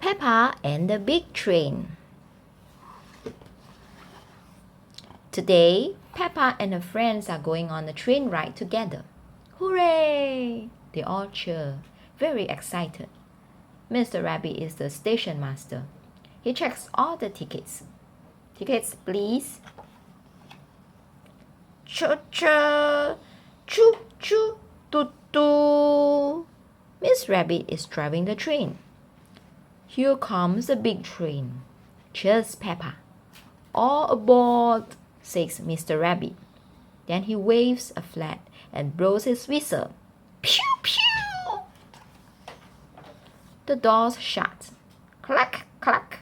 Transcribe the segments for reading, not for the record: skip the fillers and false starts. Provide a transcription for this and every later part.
Peppa and the Big Train. Today, Peppa and her friends are going on a train ride together. Hooray! They all cheer, very excited. Mr. Rabbit is the station master. He checks all the tickets. Tickets, please. Cha-cha! Choo-choo! Toot-toot! Miss Rabbit is driving the train. Here comes the big train. Cheers, Peppa. All aboard, says Mr. Rabbit. Then he waves a flag and blows his whistle. Pew, pew! The doors shut. Clack, clack.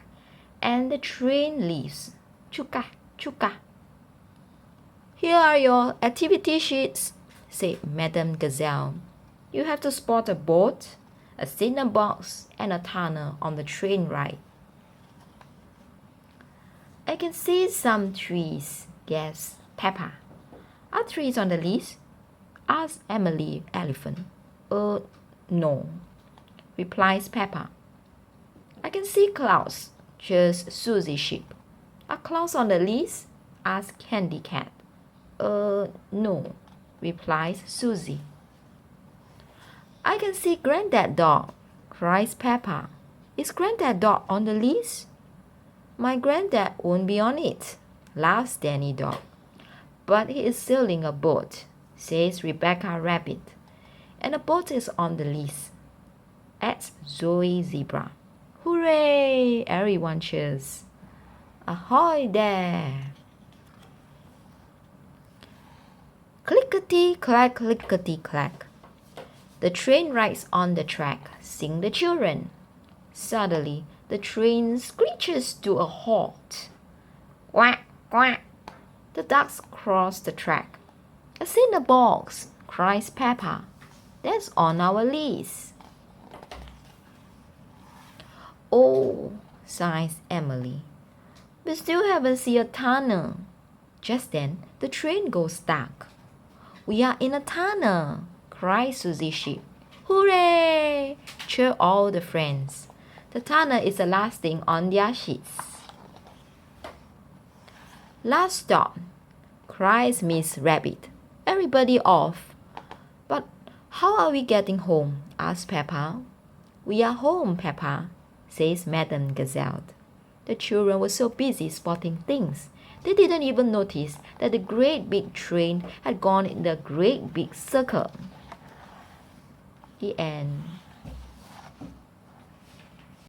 And the train leaves. Chuka, chuka. Here are your activity sheets, said Madame Gazelle. You have to spot a boat, a cinder box, and a tunnel on the train ride. I can see some trees, guessed Peppa. Are trees on the list? Asked Emily Elephant. No, replies Peppa. I can see clouds, cheers Susie Sheep. Are clouds on the list? Asked Candy Cat. No, replies Susie. I can see Granddad Dog, cries Peppa. Is Granddad Dog on the list? My granddad won't be on it, laughs Danny Dog. But he is sailing a boat, says Rebecca Rabbit. And a boat is on the list, adds Zoe Zebra. Hooray! Everyone cheers. Ahoy there! Clickety-clack, clickety-clack. The train rides on the track, sing the children. Suddenly, the train screeches to a halt. Quack, quack. The ducks cross the track. A cinder box, cries Peppa. That's on our list. Oh, sighs Emily. We still haven't seen a tunnel. Just then, the train goes dark. We are in a tunnel, cries Susie Sheep. Hooray! Cheer all the friends. The tunnel is the last thing on their sheets. Last stop, cries Miss Rabbit. Everybody off. But how are we getting home? Asks Peppa. We are home, Peppa, says Madame Gazelle. The children were so busy spotting things, they didn't even notice that the great big train had gone in a great big circle. The end.